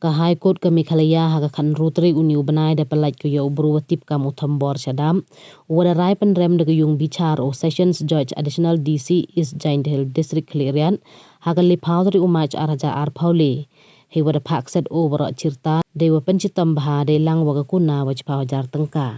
Ka High Court ka Meghalaya ha ka khan rotary uniu banai da palat ko yo bru tip ka mutham bor shadam wada rai pen rem da yung bichar o Sessions Judge Additional DC is Giant Hill District Clearian ha ka le phawdri umach araja ar phawle he wada phak set over chirta de wa penchitam bha de lang wa ka kuna wach phawjar tangka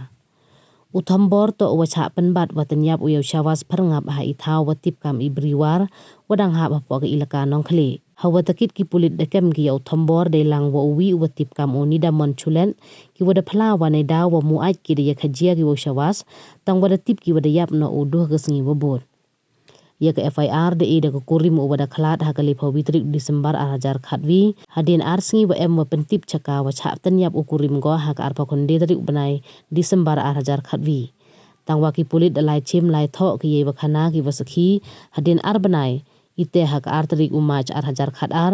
uthambor to wacha penbat watanyap uyo shawas pharngap ha ithaw watip kam ibriwar wadang ha pa ka ilaka nongkhli hawa takit ki pulit dekem ki uthambor de lang wa uwi watip kam oni da mon chulen ki wada phla wa ne da wa muaj ki de khajia ki wo shawas tang wada tip ki wada yap no uduh ka sngi wabot ya ka FIR de ida ko kurim wada khalat ha kali phawitri Disember 2000 khatwi hadin arsngi wa em wa pentip chaka wa chap tanyap ukurim go ha ka arpa khonde tari banai Disember 2000 khatwi tangwa ki pulit dalai chim lai tho ki ye wa khana ki wasakhi hadin arbanai ite ha ka artri umach 2000 khat ar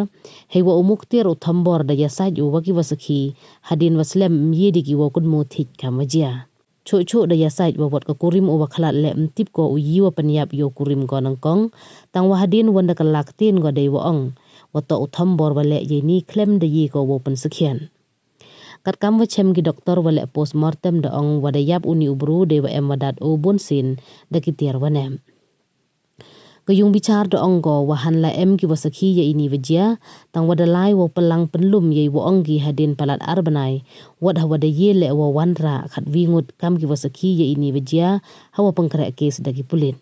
he wa umuktir uthambor da yasaj u wa ki wasakhi hadin waslem yedi ki wa kunmo thik kamajia Cho da yasait wa wat ka kurim o khalat le tip ko uyi wa panyap yo kurim ko nangkong tang wa hadin wanda ka laktin go dei wa ong wa to uthambor wa le ye ni klem de yi ko wo pan sakhian kat kam wa chem ki doktor wa le postmortem da ong wa da yap uni ubru de wa em wadat o bonsin da ki tiar wa nem Kayung bichar do onggo wahan la em ki wasakhi ya ini wajia tang wada lai wo pelang penlum ye wo onggi hadin palat arbanai wad hawa da ye le wo wanra khat wingut kam ki wasakhi ya ini wajia hawa pangkra kes dagi pulit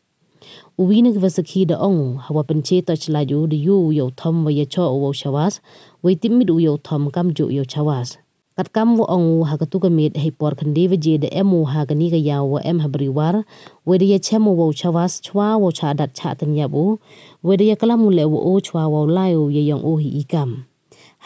uwina ki wasakhi da ong hawa penche to chlaju de yu yo thom wa ye cho wo shawas we timid u yo thom kam ju yo chawas kat kam wo ong ha ka tu ka mit he por khande we je de emu ha ka ni ka yaw wa em habriwar we de ye chemo wo chawas chwa wo cha dat cha tan yabu we de ye kalam le wo o chwa wo lai o ye yong o hi ikam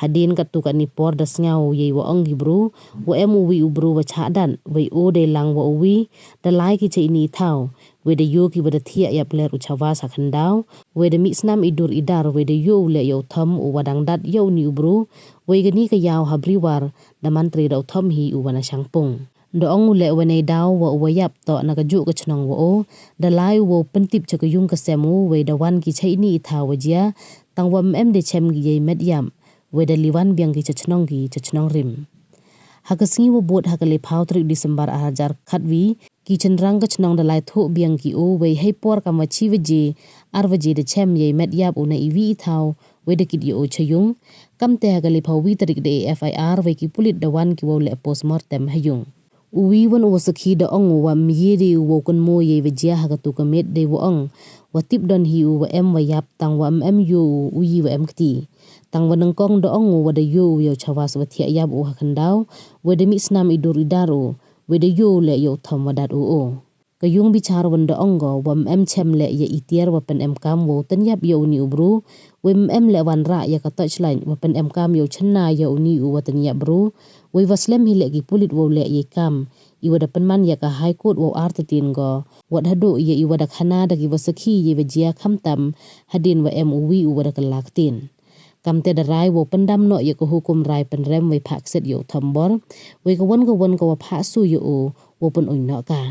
hadin ka tu ka ni por da sngaw ye wo ong gibru wo emu wi ubru wa cha dan we o de lang wo wi da lai ki che ni thaw we de yo ki wa da thia ya pler u chawas ha khandaw we de mi snam idur idar we de yo le yo thom u wadang dat yo ni ubru we gani ka yaw habriwar da mantri da thom hi u wana sangpung do ong le wane daw wa wayap to na ka ju ka chnong wo da lai wo pentip cha ka yung ka semu we da wan ki chai ni tha wajia tangwam em de chem gi ye mediam we da liwan biang ki cha chnong rim ha ka singi wo bot ha ka le phau 3 Disember 2000 khatwi ki chenrang ka chnong da lai tho biang ki o we hei por ka ma chi waje ar waje de chem ye mediap u na iwi thaw we de ki di o chayung kam te ha ka le phau wi tarik de FIR we ki pulit da wan ki wo le postmortem hayung uwi wan o sakhi da ong wa mi de wo kon mo ye wajia ha ka tu ka met de wo ong wa tip don hi wa em wa yap tang wa em yu uyi wa em kti tang wa nang kong da ong wa da yu yo chawas wa thia yap u ha khandaw we de mi snam idur idaro we de yu le yo thom wa dat o kayung bichar wan da onggo wa em chem le ye itiar wa pen em kam wo tan yap yo ni ubru we em le wan ra ya ka touch line wa pen em kam yo chna yo ni u wa tan yap bru we waslem hi le gi pulit wo le ye kam i wa da penman ya ka High Court wo artatin go wat hado ye i wa da khana da gi wasakhi ye wajia khamtam hadin wa em uwi u wa da kalaktin kam te da rai wo pendam no ye ko hukum rai pen rem we phak set yo thambor we ka won ko wa pha su yo wo pen oi no ka